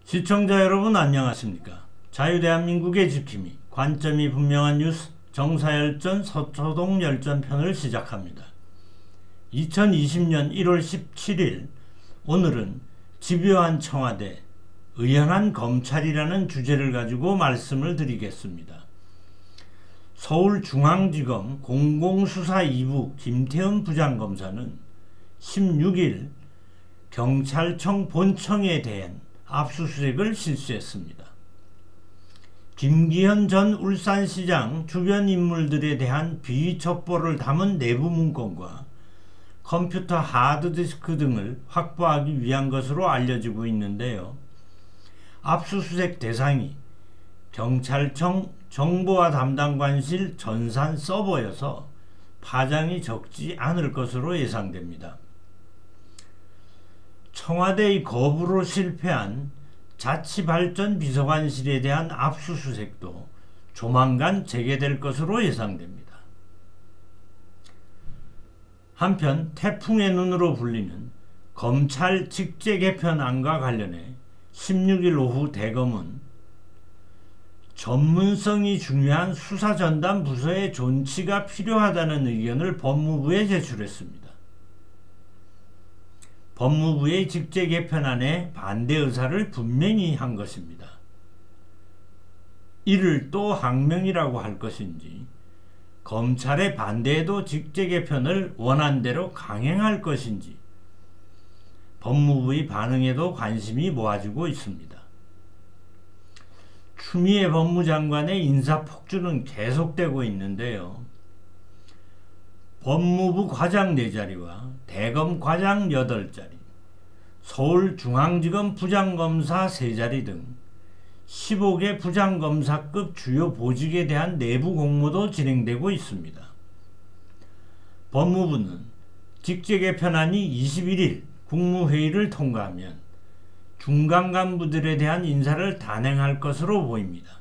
시청자 여러분 안녕하십니까. 자유대한민국의 지킴이, 관점이 분명한 뉴스 정사열전 서초동 열전편을 시작합니다. 2020년 1월 17일 오늘은 집요한 청와대, 의연한 검찰이라는 주제를 가지고 말씀을 드리겠습니다. 서울중앙지검 공공수사 2부 김태흠 부장검사는 16일 경찰청 본청에 대한 압수수색을 실시했습니다. 김기현 전 울산시장 주변 인물들에 대한 비위 첩보를 담은 내부 문건과 컴퓨터 하드디스크 등을 확보하기 위한 것으로 알려지고 있는데요. 압수수색 대상이 경찰청 정보화 담당관실 전산 서버여서 파장이 적지 않을 것으로 예상됩니다. 청와대의 거부로 실패한 자치발전 비서관실에 대한 압수수색도 조만간 재개될 것으로 예상됩니다. 한편 태풍의 눈으로 불리는 검찰 직제 개편안과 관련해 16일 오후 대검은 전문성이 중요한 수사전담 부서의 존치가 필요하다는 의견을 법무부에 제출했습니다. 법무부의 직제 개편안에 반대 의사를 분명히 한 것입니다. 이를 또 항명이라고 할 것인지, 검찰의 반대에도 직제 개편을 원한대로 강행할 것인지 법무부의 반응에도 관심이 모아지고 있습니다. 추미애 법무장관의 인사폭주는 계속되고 있는데요. 법무부 과장 4자리와 대검 과장 8자리, 서울중앙지검 부장검사 3자리 등 15개 부장검사급 주요 보직에 대한 내부 공모도 진행되고 있습니다. 법무부는 직제 개편안이 21일 국무회의를 통과하면 중간 간부들에 대한 인사를 단행할 것으로 보입니다.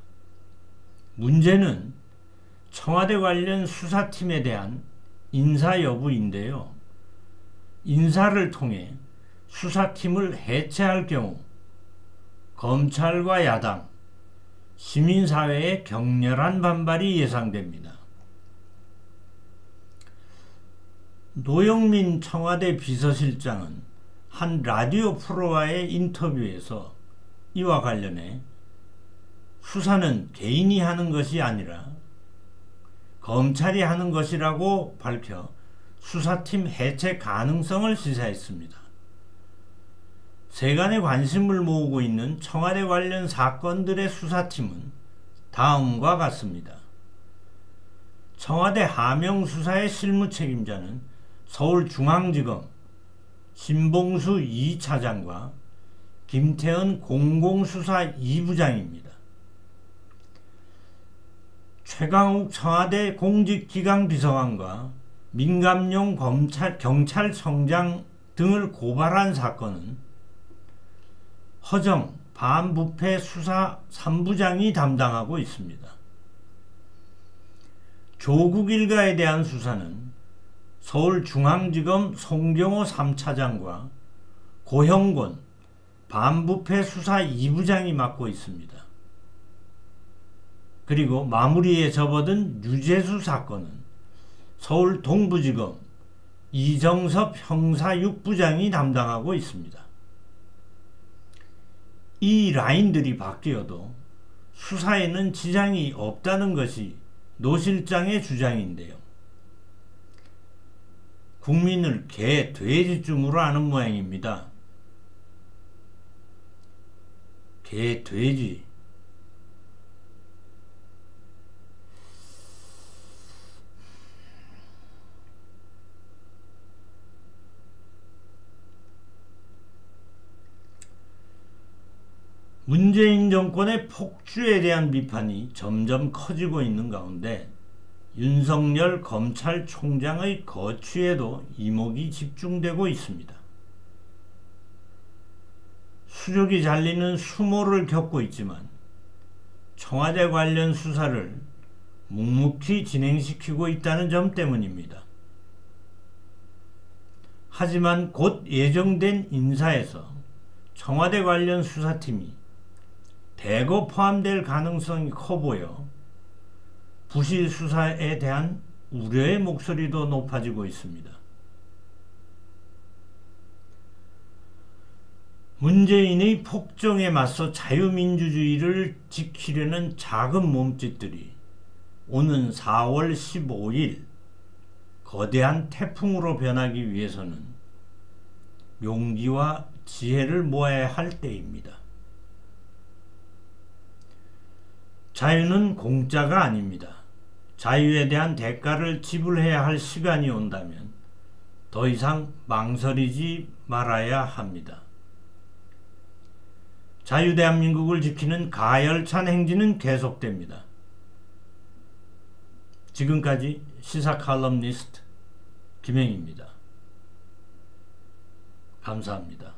문제는 청와대 관련 수사팀에 대한 인사 여부인데요. 인사를 통해 수사팀을 해체할 경우 검찰과 야당, 시민사회의 격렬한 반발이 예상됩니다. 노영민 청와대 비서실장은 한 라디오 프로와의 인터뷰에서 이와 관련해 수사는 개인이 하는 것이 아니라 검찰이 하는 것이라고 밝혀 수사팀 해체 가능성을 시사했습니다. 세간의 관심을 모으고 있는 청와대 관련 사건들의 수사팀은 다음과 같습니다. 청와대 하명 수사의 실무 책임자는 서울중앙지검 신봉수 2차장과 김태흠 공공수사 2부장입니다. 최강욱 청와대 공직기강 비서관과 민감용 경찰청장 등을 고발한 사건은 허정 반부패 수사 3부장이 담당하고 있습니다. 조국 일가에 대한 수사는 서울중앙지검 송경호 3차장과 고형곤 반부패 수사 2부장이 맡고 있습니다. 그리고 마무리에 접어든 유재수 사건은 서울 동부지검 이정섭 형사 6부장이 담당하고 있습니다. 이 라인들이 바뀌어도 수사에는 지장이 없다는 것이 노 실장의 주장인데요. 국민을 개, 돼지쯤으로 아는 모양입니다. 개, 돼지. 문재인 정권의 폭주에 대한 비판이 점점 커지고 있는 가운데 윤석열 검찰총장의 거취에도 이목이 집중되고 있습니다. 수족이 잘리는 수모를 겪고 있지만 청와대 관련 수사를 묵묵히 진행시키고 있다는 점 때문입니다. 하지만 곧 예정된 인사에서 청와대 관련 수사팀이 대거 포함될 가능성이 커 보여 부실 수사에 대한 우려의 목소리도 높아지고 있습니다. 문재인의 폭정에 맞서 자유민주주의를 지키려는 작은 몸짓들이 오는 4월 15일 거대한 태풍으로 변하기 위해서는 용기와 지혜를 모아야 할 때입니다. 자유는 공짜가 아닙니다. 자유에 대한 대가를 지불해야 할 시간이 온다면 더 이상 망설이지 말아야 합니다. 자유대한민국을 지키는 가열찬 행진은 계속됩니다. 지금까지 시사칼럼니스트 김행입니다. 감사합니다.